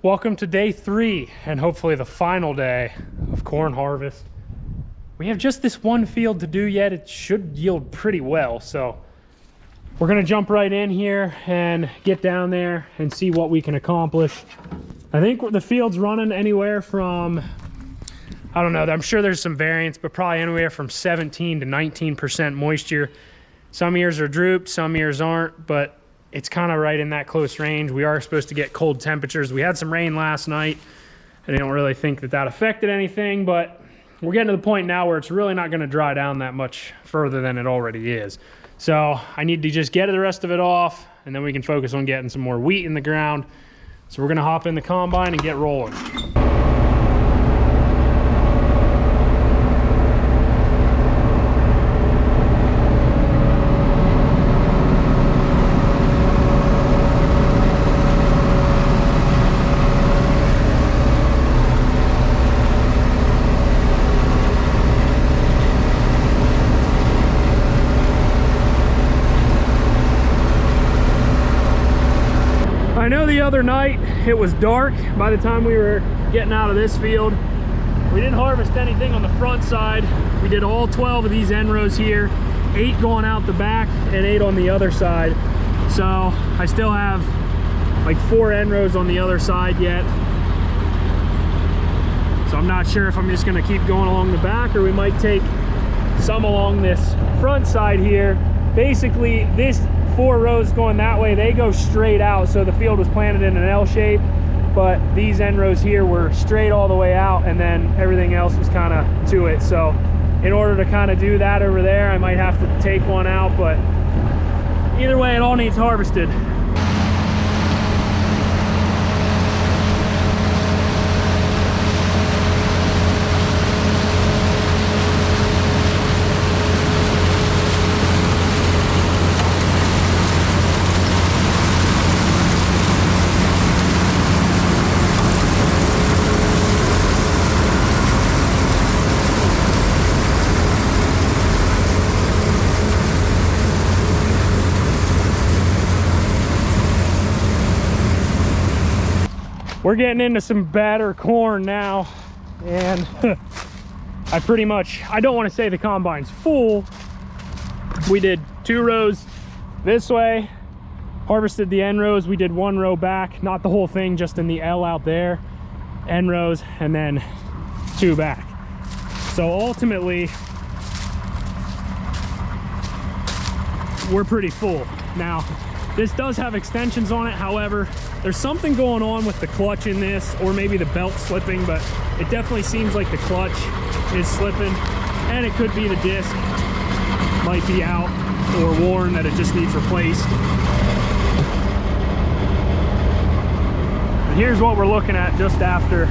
Welcome to day 3 and hopefully the final day of corn harvest. We have just this one field to do yet. It should yield pretty well, so we're gonna jump right in here and get down there and see what we can accomplish. I think the field's running anywhere from, I don't know, I'm sure there's some variance, but probably anywhere from 17 to 19% moisture. Some years are drooped, some years aren't, but it's kind of right in that close range. We are supposed to get cold temperatures. We had some rain last night. I don't really think that affected anything, but we're getting to the point now where it's really not going to dry down that much further than it already is. So I need to just get the rest of it off, and then we can focus on getting some more wheat in the ground. So we're going to hop in the combine and get rolling. I know the other night it was dark by the time we were getting out of this field. We didn't harvest anything on the front side. We did all 12 of these end rows here, 8 going out the back and 8 on the other side. So I still have like 4 end rows on the other side yet. So I'm not sure if I'm just gonna keep going along the back or we might take some along this front side here. Basically, this 4 rows going that way, they go straight out. So the field was planted in an L shape, but these end rows here were straight all the way out, and then everything else was kind of to it. So in order to kind of do that over there, I might have to take one out, but either way, it all needs harvested. We're getting into some better corn now, and I don't want to say the combine's full. We did 2 rows this way, harvested the end rows. We did 1 row back, not the whole thing, just in the L out there, end rows, and then 2 back. So ultimately, we're pretty full. Now, this does have extensions on it. However, there's something going on with the clutch in this, or maybe the belt slipping, but it definitely seems like the clutch is slipping, and it could be the disc might be out or worn, that it just needs replaced. And here's what we're looking at just after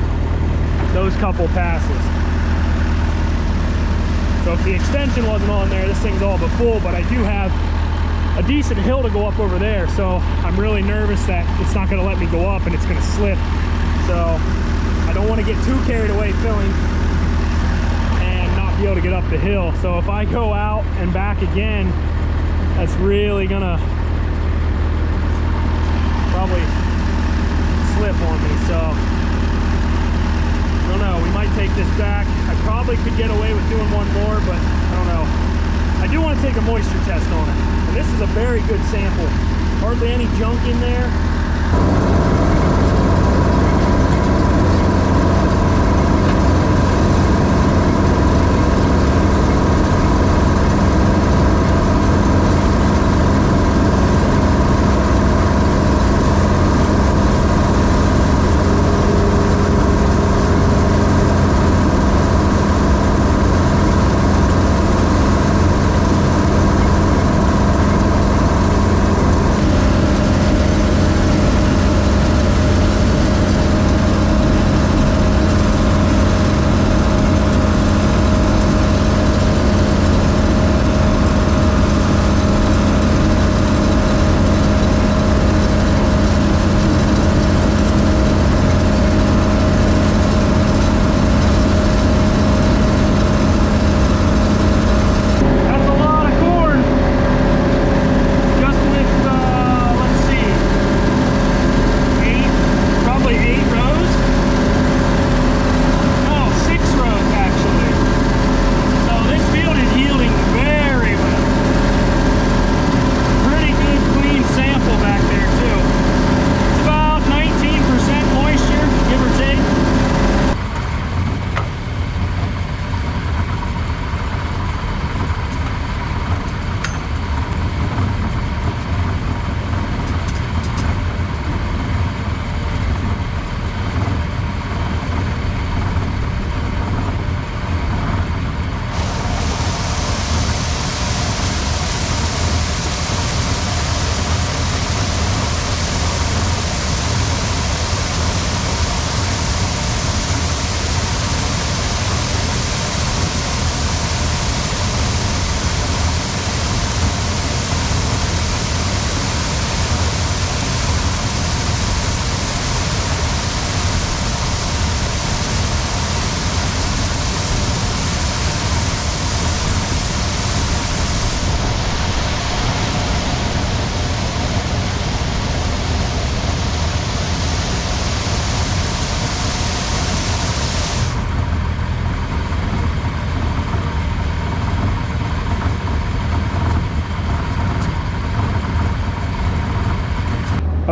those couple passes. So if the extension wasn't on there, this thing's all but full, but I do have a decent hill to go up over there, so I'm really nervous that it's not going to let me go up and it's going to slip. So I don't want to get too carried away filling and not be able to get up the hill. So if I go out and back again, that's really gonna probably slip on me. So I don't know, we might take this back. I probably could get away with doing 1 more, but I don't know. I do want to take a moisture test on it. And this is a very good sample. Hardly any junk in there.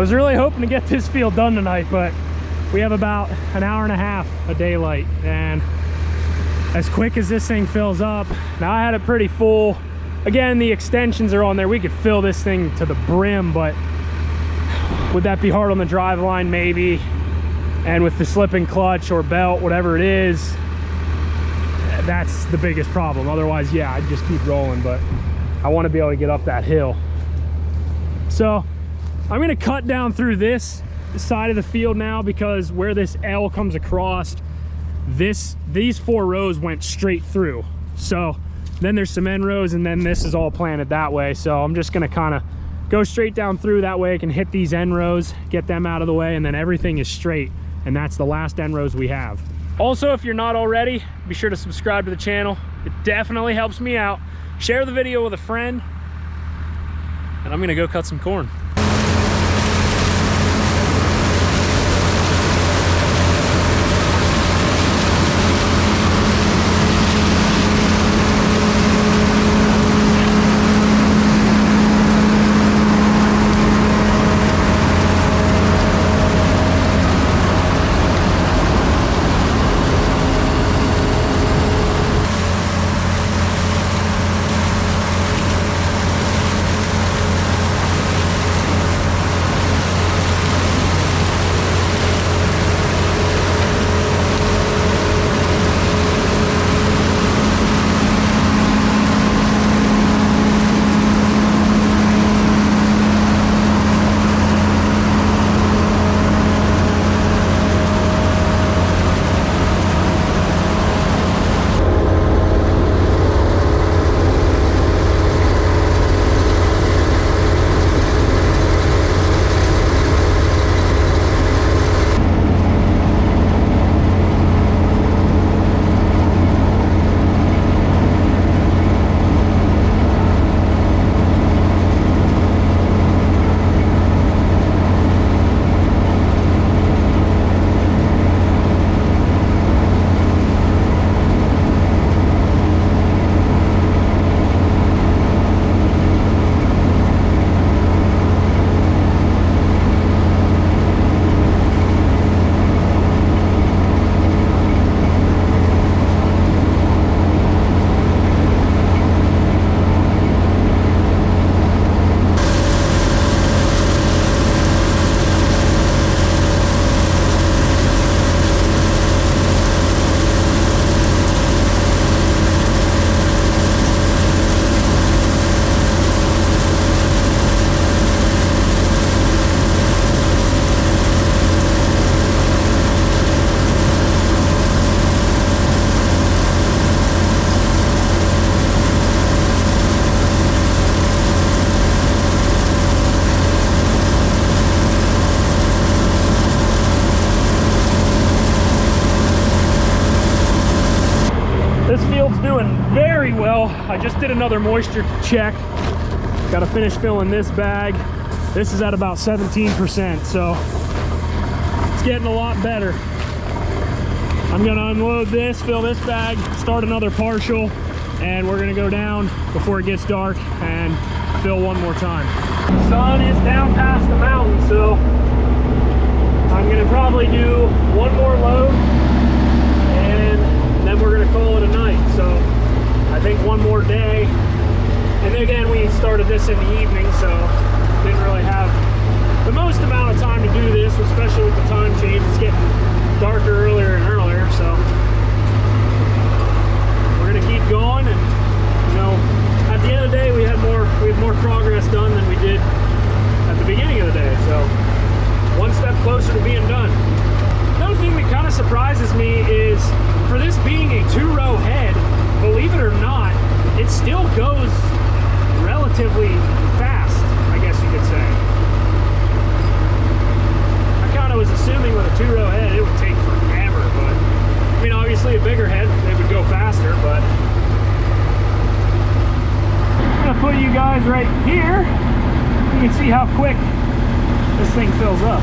was really hoping to get this field done tonight, but we have about an hour and a half of daylight, and as quick as this thing fills up, now I had it pretty full. Again, the extensions are on there. We could fill this thing to the brim, but would that be hard on the drive line? Maybe. And with the slipping clutch or belt, whatever it is, that's the biggest problem. Otherwise, yeah, I'd just keep rolling, but I want to be able to get up that hill. So I'm going to cut down through this side of the field now, because where this L comes across, these 4 rows went straight through. So then there's some end rows, and then this is all planted that way. So I'm just going to kind of go straight down through. That way I can hit these end rows, get them out of the way, and then everything is straight. And that's the last end rows we have. Also, if you're not already, be sure to subscribe to the channel. It definitely helps me out. Share the video with a friend, and I'm gonna go cut some corn. Very well. I just did another moisture check. Got to finish filling this bag. This is at about 17%, so it's getting a lot better. I'm gonna unload this, fill this bag, start another partial, and we're gonna go down before it gets dark and fill one more time. The sun is down past the mountain, so I'm gonna probably do one more load, and then we're gonna call it a night. So I think one more day, and then again, we started this in the evening, so didn't really have the most amount of time to do this, especially with the time change. It's getting darker earlier and earlier, so we're gonna keep going. And you know, at the end of the day, we had more progress done than we did at the beginning of the day, so one step closer to being done. Another thing that kind of surprises me is, for this being a 2-row head, believe it or not, it still goes relatively fast, I guess you could say. I kind of was assuming with a 2-row head it would take forever, but I mean, obviously a bigger head, it would go faster, but I'm gonna put you guys right here. You can see how quick this thing fills up.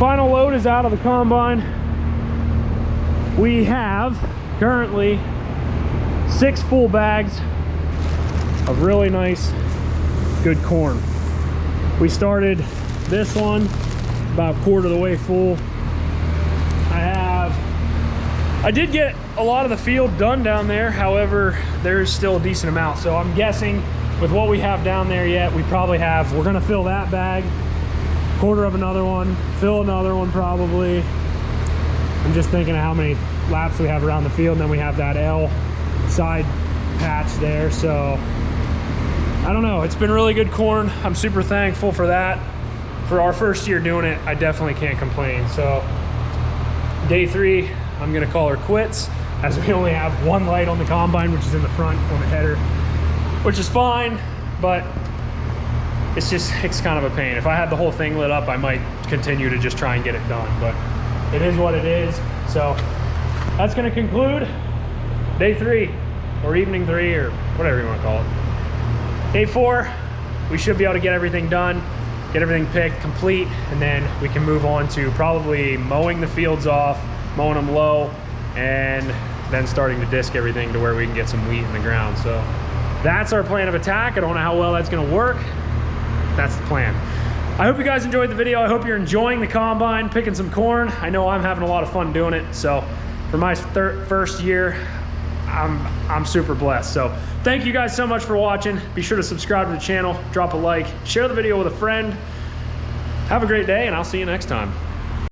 final load is out of the combine. We have currently 6 full bags of really nice, good corn. We started this one about a quarter of the way full. I did get a lot of the field done down there. However, there's still a decent amount. So I'm guessing with what we have down there yet, we're gonna fill that bag, quarter of another one, fill another one probably. I'm just thinking of how many laps we have around the field, and then we have that L side patch there. So I don't know, it's been really good corn. I'm super thankful for that. For our first year doing it, I definitely can't complain. So day 3, I'm gonna call her quits, as we only have one light on the combine, which is in the front on the header, which is fine, but it's kind of a pain. If I had the whole thing lit up, I might continue to just try and get it done, but it is what it is. So that's gonna conclude day 3, or evening 3, or whatever you wanna call it. Day 4, we should be able to get everything done, get everything picked, complete, and then we can move on to probably mowing the fields off, mowing them low, and then starting to disc everything to where we can get some wheat in the ground. So that's our plan of attack. I don't know how well that's gonna work. That's the plan. I hope you guys enjoyed the video. I hope you're enjoying the combine, picking some corn. I know I'm having a lot of fun doing it. So for my first year, I'm super blessed. So thank you guys so much for watching. Be sure to subscribe to the channel, drop a like, share the video with a friend. Have a great day, and I'll see you next time.